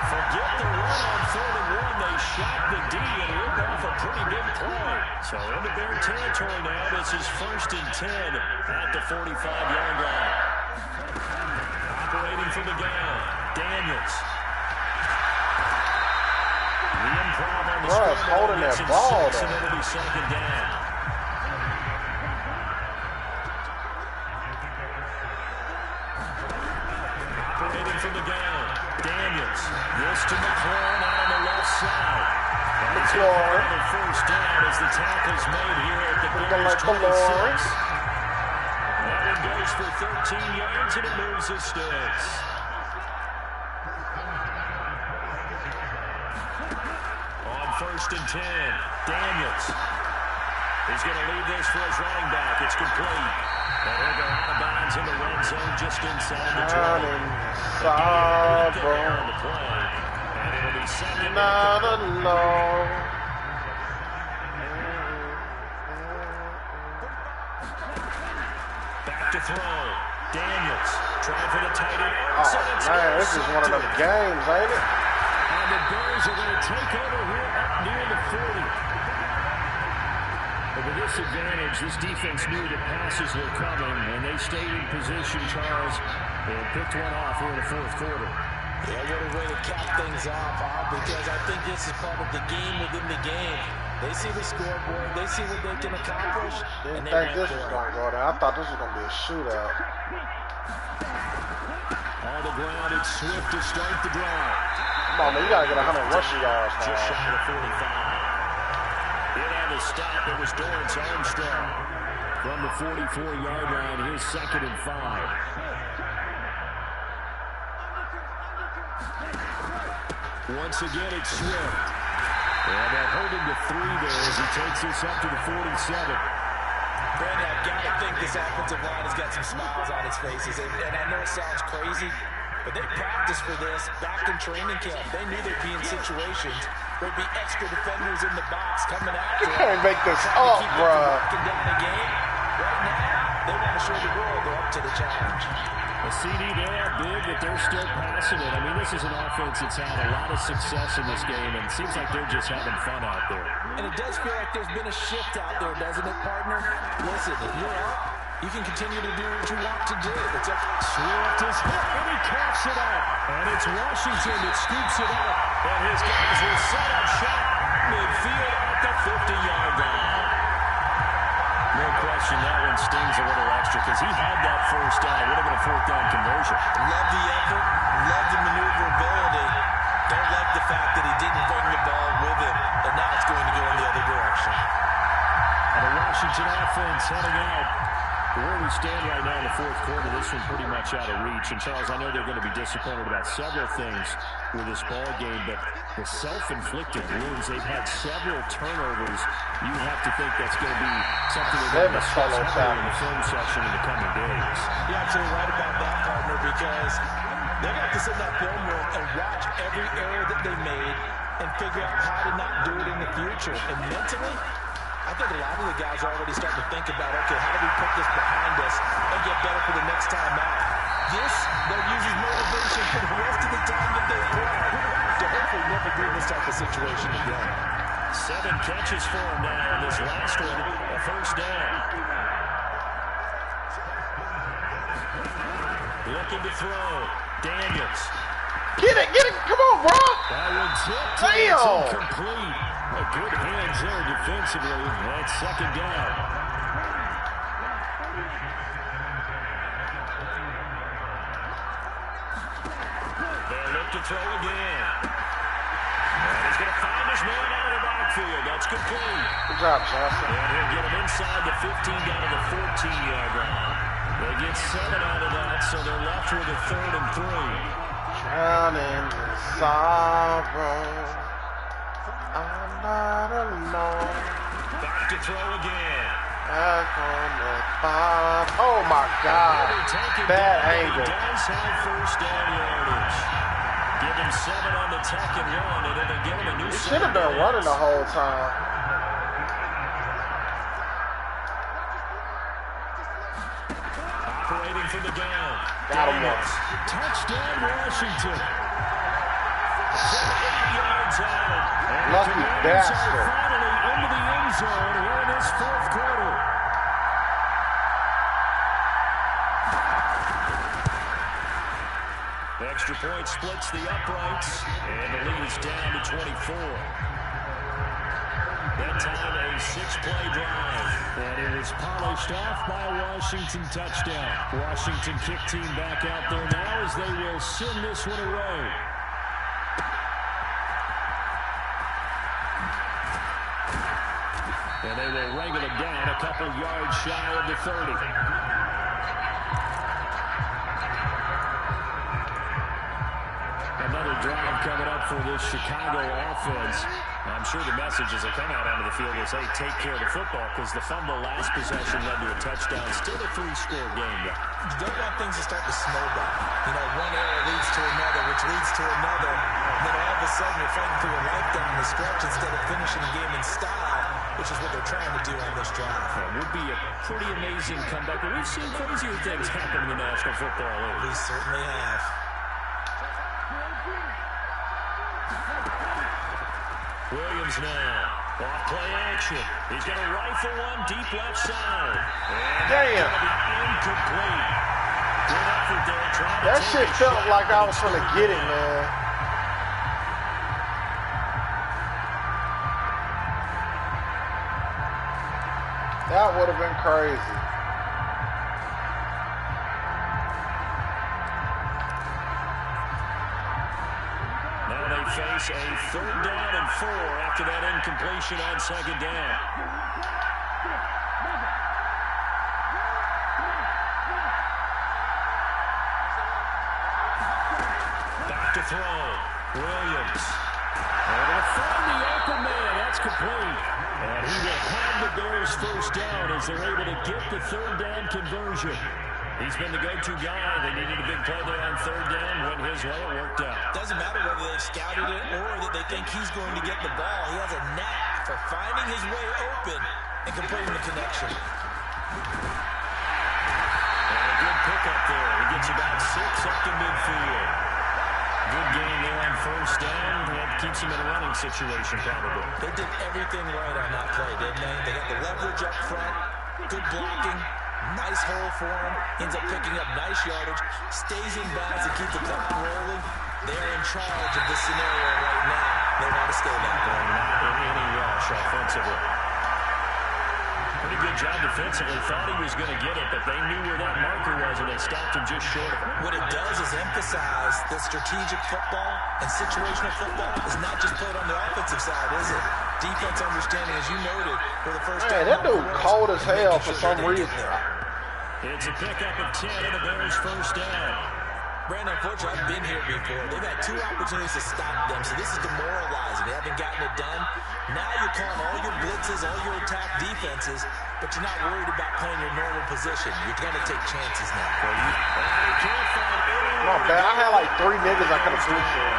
Forget the run on 3rd and 1. They shot the D and ripped off a pretty big play. So into their territory now. This is 1st and 10 at the 45-yard line. Operating from the gun, Daniels. The improv on the Russ holding that ball, though. And it'll be 2nd down. Operating from the gun, Daniels. This to McLaurin out on the left side. McLaurin. The 1st down as the tackle's made here at the Bears 26. That one goes for 13 yards and it moves the sticks. 1st and 10. Daniels. He's going to leave this for his running back. It's complete. And he'll go out of bounds in the red zone just inside the 20. On the play. And it'll be second. Not alone. Back to throw. Daniels trying for the tight end. Oh, man, this is one of them games, ain't it? And the Bears are going to take over here up near the 40. But with this advantage, this defense knew the passes were coming, and they stayed in position, Charles, and picked one off here in the 4th quarter. Yeah, what a way to cap things off, because I think this is part of the game within the game. They see the scoreboard, they see what they can accomplish, and they think this was going to go there. I thought this was going to be a shootout. On the ground, it's Swift to start the drive. Come on, man, you got to get 100 rushing yards now. Just shy of 45. In on the stop, it was Dorrance Armstrong. From the 44-yard line, his 2nd and 5. Once again, it's Swift. And they'll hold him to 3 there as he takes this up to the 47. Brandon, I've got to think this offensive line has got some smiles on its faces. And I know it sounds crazy, but they practiced for this back in training camp. They knew they'd be in situations where there'd be extra defenders in the box coming after them. You can't make this up, bro. Down the game. Right now, they want to show the world they're up to the challenge. A CD, they are big, but they're still passing it. I mean, this is an offense that's had a lot of success in this game, and it seems like they're just having fun out there. And it does feel like there's been a shift out there, doesn't it, partner? Listen, if you're up, you can continue to do what you want to do. It's up. Swift is hit, and he coughs it up. And it's Washington that scoops it up. And his guys will set up shot midfield at the 50-yard line. No question that one stings a little extra because he had that first down. It would have been a 4th down conversion. Love the effort. Love the maneuverability. Don't like the fact that he didn't bring the ball with him. And now it's going to go in the other direction. And the Washington offense heading out. Where we stand right now in the 4th quarter, this one pretty much out of reach. And, Charles, I know they're going to be disappointed about several things with this ball game, but the self-inflicted wounds, they've had several turnovers. You have to think that's going to be something they're going to discuss heavily in the film session in the coming days. You're absolutely right about that, partner, because they're going to have to sit in that film room and watch every error that they made and figure out how to not do it in the future. And mentally, I think a lot of the guys are already starting to think about, okay, how do we put this behind us and get better for the next time out? This, they'll use as motivation for the rest of the time that they play to hopefully never be in this type of situation again. 7 catches for him now, and this last one, a 1st down. Looking to throw. Daniels. Get it, come on, bro. That one tipped. Damn. It's incomplete. A good hands there defensively. That's 2nd down. They'll look to throw again. And he's going to find his man out of the backfield. That's complete. Good job, Johnson. And he'll get him inside the 15 down to the 14-yard line. They get 7 out of that, so they're left with a 3rd and 3. Drowning in sorrow. I'm not alone. Back to throw again. Back on the five. Oh, my God. Bad angle. He does have 1st down yardage. Give him 7 on the tuck and run, and it'll give him a new. He should have been running the whole time. Operating from the gun. Got him once. Touchdown, Washington. 8 yards out. And Lucky the bastard. are finally into the end zone here in this 4th quarter. Extra point splits the uprights, and the lead is down to 24. That time a 6-play drive. And it was polished off by a Washington touchdown. Washington kick team back out there now as they will send this one away. And they will wrangle it down a couple yards shy of the 30. Another drive coming up for this Chicago offense. I'm sure the message as they come out onto the field is, hey, take care of the football, because the fumble last possession led to a touchdown. Still a 3-score game, though. You don't want things to start to snowball. You know, one error leads to another, which leads to another. And then all of a sudden you're fighting for your life down the stretch instead of finishing the game in style, which is what they're trying to do on this drive. It would be a pretty amazing comeback, but we've seen crazier things happen in the National Football League. We certainly have. Williams now. Off play action. He's going to rifle one deep left side. And damn. Incomplete. Good effort there. That shit felt like I was going to get it, man. That would have been crazy. Face a 3rd down and 4 after that incompletion on 2nd down. Back to throw. Williams. Able to find the open man. That's complete. And he will have the Bears 1st down as they're able to get the 3rd down conversion. He's been the go-to guy. They needed a big play there on 3rd down. Went his way. It worked out. Doesn't matter whether they've scouted it or that they think he's going to get the ball. He has a knack for finding his way open and completing the connection. And a good pickup there. He gets about 6 up to midfield. Good game there on 1st down. That keeps him in a running situation, probably. They did everything right on that play, didn't they? They got the leverage up front, good blocking, nice hole for him, ends up picking up nice yardage, stays in bounds to keep the clock rolling. They're in charge of this scenario right now. They want to stay that way. Not in any rush offensively. Pretty good job defensively. Thought he was going to get it, but they knew where that marker was, and they stopped him just short of it. What it does is emphasize that strategic football and situational football is not just played on the offensive side, is it? Defense understanding, as you noted, for the first time. Man, that dude cold as hell for some reason. It's a pickup of 10 and the Bears 1st down. Brandon, unfortunately, I've been here before. They've had 2 opportunities to stop them, so this is demoralizing. They haven't gotten it done. Now you're calling all your blitzes, all your attack defenses, but you're not worried about playing your normal position. You're going to take chances now. Not bad. I had like 3 niggas I could have threw for.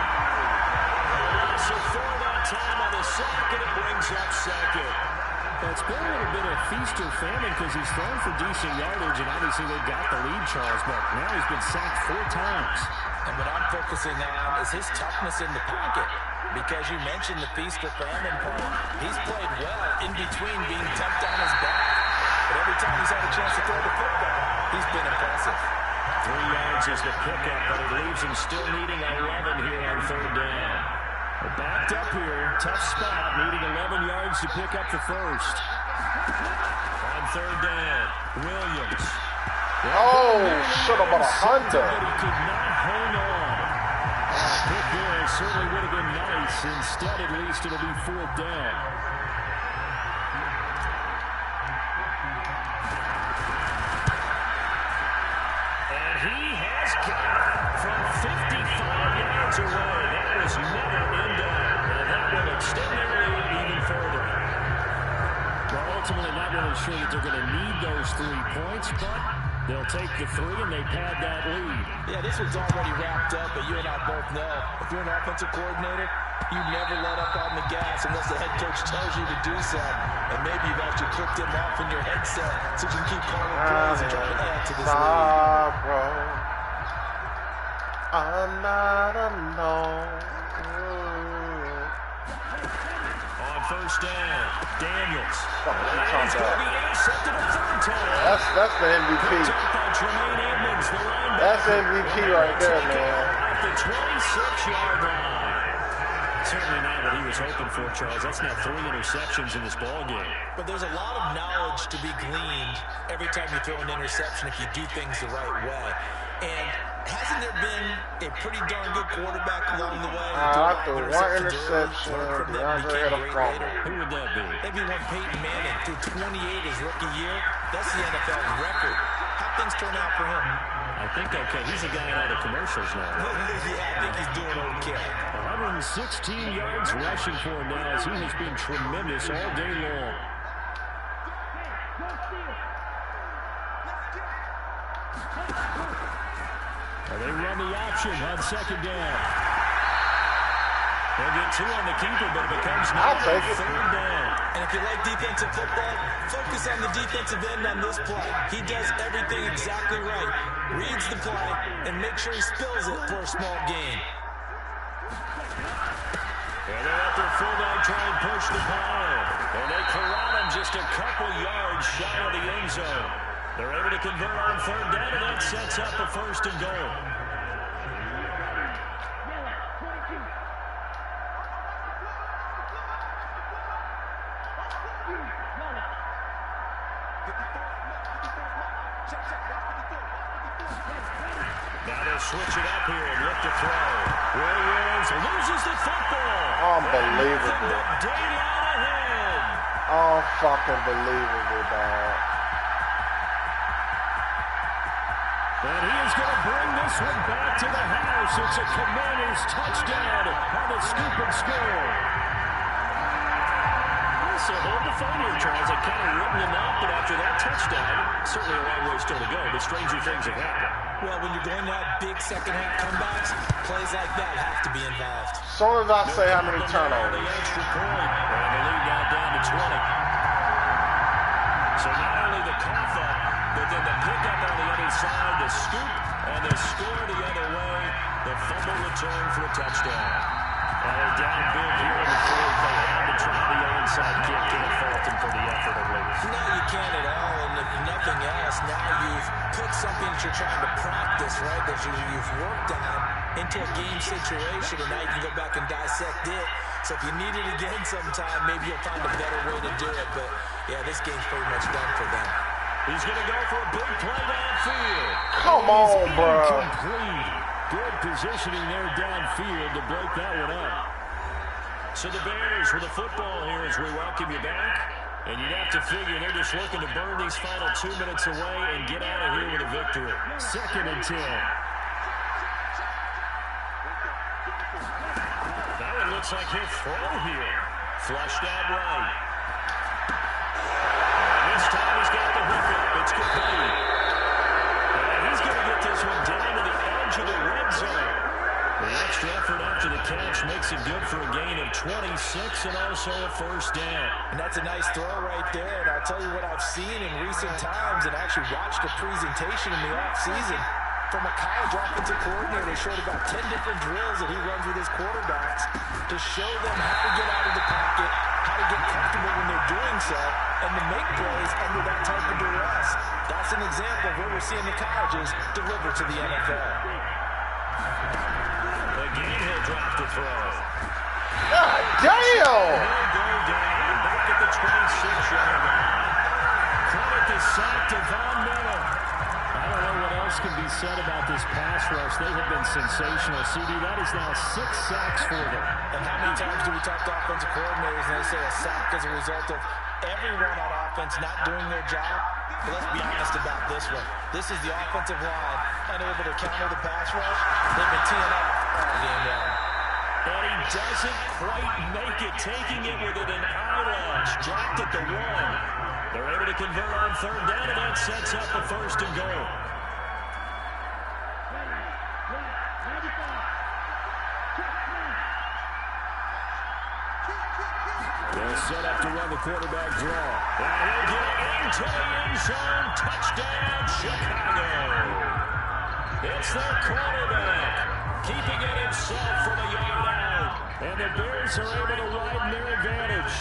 So 4 on time on the sack, and it brings up 2nd. It's been a little bit of feast or famine because he's thrown for decent yardage, and obviously they've got the lead, Charles, but now he's been sacked 4 times. And what I'm focusing on is his toughness in the pocket, because you mentioned the feast or famine part. He's played well in between being dumped on his back, but every time he's had a chance to throw the football, he's been impressive. 3 yards is the pickup, but it leaves him still needing 11 here on 3rd down. We're backed up here. Tough spot. Needing 11 yards to pick up the 1st. On 3rd down, Williams. Oh, shit, about a Honda. But he could not hang on. Pick there certainly would have been nice. Instead, at least, it'll be 4th down. And he has got it from 55 yards away. That was never in doubt. And that will extend their lead even further. Well, ultimately, not really sure that they're going to need those 3 points, but they'll take the 3 and they pad that lead. Yeah, this one's already wrapped up, but you and I both know if you're an offensive coordinator, you never let up on the gas unless the head coach tells you to do so. And maybe you've actually clicked him off in your headset so you can keep calling plays and trying to add to this lead. Bro. I'm not alone. On 1st down, Daniels. What are you talking He's going to be about? intercepted a 3rd time. That's the MVP. That's MVP right there, man. At the 26-yard line. Certainly not what he was hoping for, Charles. That's now 3 interceptions in this ballgame. But there's a lot of knowledge to be gleaned every time you throw an interception if you do things the right way. And hasn't there been a pretty darn good quarterback along the way? After 1 interception, DeAndre had a fumble. Who would that be? Maybe one Peyton Manning threw 28 his rookie year. That's the NFL record. How things turn out for him? I think okay. He's a guy out of commercials now. Yeah, I think he's doing okay. Well, how 116 yards rushing for him now as he has been tremendous all day long. And they run the option on second down. They'll get 2 on the keeper, but it becomes third down. And if you like defensive football, focus on the defensive end on this play. He does everything exactly right. Reads the play and make sure he spills it for a small gain. And they let their fullback try and push the ball. And they corral him just a couple yards shy of the end zone. They're able to convert on third down, and that sets up a first and goal. Now they'll switch it up here and look to throw. Williams loses the football. Unbelievable. Daylight ahead. Unfucking-believable, dog. And he is going to bring this one back to the house. It's a Commanders touchdown on the scoop and score. So hold the phone here, Charles. I've kind of written him out, but after that touchdown, certainly a long way still to go, but stranger things have happened. Well, when you're going to have big second-half comebacks, plays like that have to be involved. As soon as I say how many turnovers. The extra point, and the lead now down to 20. So not only the cough up, but then the pickup on the other side, the scoop, and the score the other way. The fumble return for a touchdown. And they're down big here in the fourth. They had to try the onside kick to the Fulton for the effort at least. No, you can't at all, and if nothing else, now you've put something that you're trying to practice, right, that you've worked on into a game situation, and now you can go back and dissect it. So if you need it again sometime, maybe you'll find a better way to do it. But, yeah, this game's pretty much done for them. He's going to go for a big play downfield. Come on, bro. Incomplete. Good positioning there downfield to break that one up. So the Bears with the football here as we welcome you back. And you'd have to figure they're just looking to burn these final 2 minutes away and get out of here with a victory. 2nd and 10. Now it looks like he'll throw here. Flushed out right. And this time he's got the hook up. It's complete. And he's going to get this one down to the edge of the red zone. The extra effort after the catch makes it good for a gain of 26 and also a first down. And that's a nice throw right there. And I'll tell you what I've seen in recent times and actually watched a presentation in the offseason from a college offensive coordinator. They showed about 10 different drills that he runs with his quarterbacks to show them how to get out of the pocket, how to get comfortable when they're doing so, and to make plays under that type of duress. That's an example of what we're seeing the colleges deliver to the NFL. Again, he'll drop the throw. God damn! He'll go down back at the 26-yard line. Credit the sack to Von Miller. I don't know what else can be said about this pass rush. They have been sensational. CD, that is now 6 sacks for them. And how many times do we talk to offensive coordinators and they say a sack as a result of everyone on offense not doing their job? But let's be honest about this one. This is the offensive line unable to counter the pass rush. They've been teeing up all game long. And he doesn't quite make it, taking it with an eyelash. Dropped at the 1. They're able to convert on third down, and that sets up the first and goal. They'll set up to run the quarterback draw. And he'll get into the end zone. Touchdown, Chicago. It's their quarterback, keeping it himself from a yard out. And the Bears are able to widen their advantage.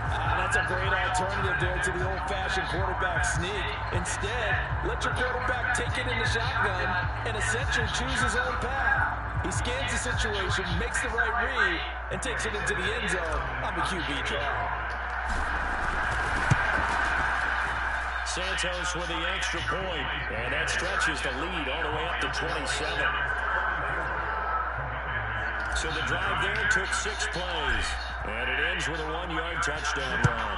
That's a great alternative there to the old-fashioned quarterback sneak. Instead, let your quarterback take it in the shotgun and essentially choose his own path. He scans the situation, makes the right read, and takes it into the end zone on the QB draw. Santos with the extra point, and that stretches the lead all the way up to 27. So the drive there took 6 plays, and it ends with a 1-yard touchdown run.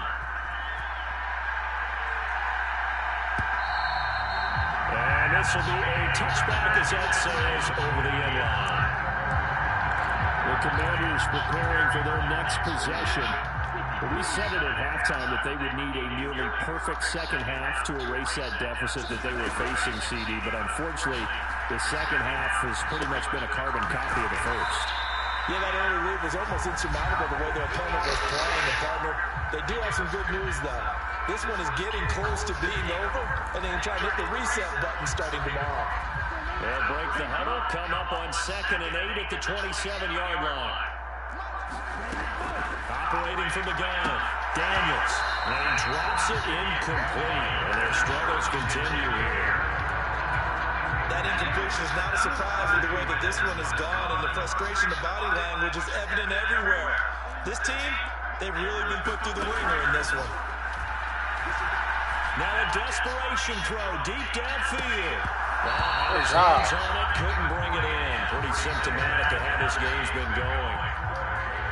And this will be a touchback as that sails over the end line. The Commanders preparing for their next possession. We said it at halftime that they would need a nearly perfect second half to erase that deficit that they were facing, CD. But unfortunately, the second half has pretty much been a carbon copy of the first. Yeah, that early lead was almost insurmountable the way their opponent was playing. The partner, they do have some good news, though. This one is getting close to being over, and they can try to hit the reset button starting tomorrow. They'll break the huddle, come up on 2nd and 8 at the 27-yard line. Operating from the gun, Daniels. And he drops it incomplete. And their struggles continue here. That incompletion is not a surprise with the way that this one has gone, and the frustration, the body language is evident everywhere. This team, they've really been put through the ringer in this one. Now a desperation throw deep downfield. Had his hands on it, couldn't bring it in. Pretty symptomatic of how this game's been going.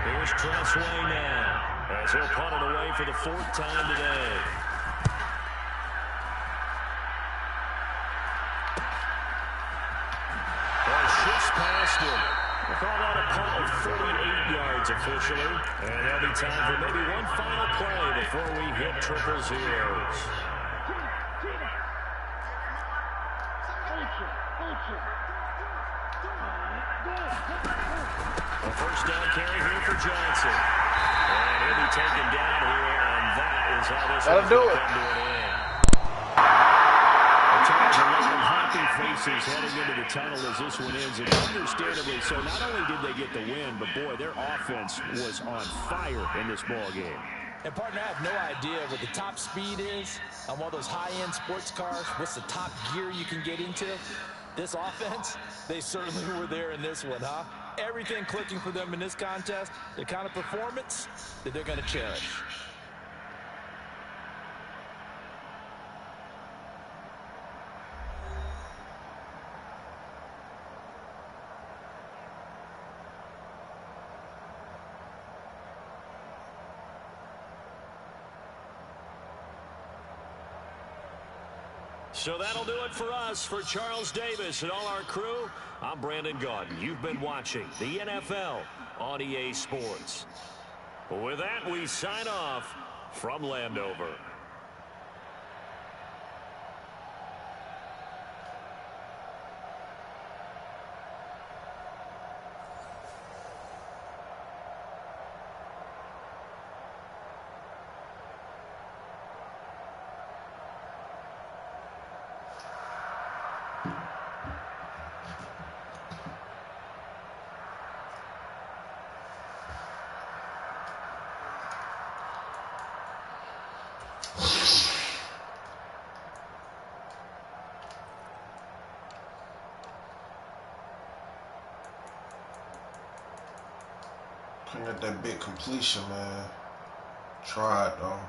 Here's Tressway now, as he'll punt it away for the 4th time today. Shifts past him. We'll call that a punt of 48 yards officially. And there'll be time for maybe one final play before we hit triple zeros. A first down carry here for Johnson. And he'll be taken down here, and that is how this will come to an end. Happy faces heading into the tunnel as this one ends, and understandably so. Not only did they get the win, but boy, their offense was on fire in this ball game. And partner, I have no idea what the top speed is on one of those high-end sports cars. What's the top gear you can get into? This offense, they certainly were there in this one, huh? Everything clicking for them in this contest, the kind of performance that they're going to cherish. So that'll do it for us. For Charles Davis and all our crew, I'm Brandon Gaudin. You've been watching the NFL on EA Sports. With that, we sign off from Landover. Couldn't get that big completion, man. Tried, though.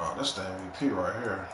Oh, this the MVP right here.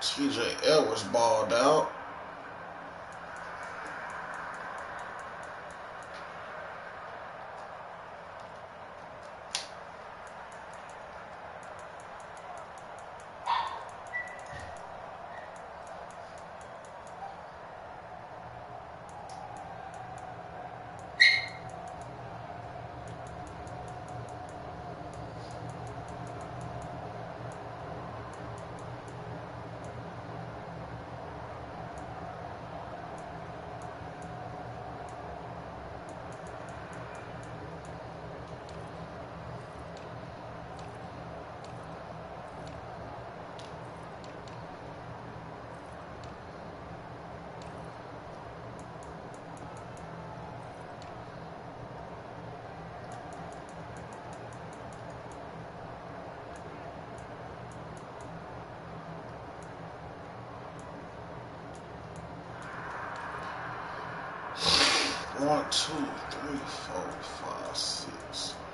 TJ Edwards balled out. 1, 2, 3, 4, 5, 6.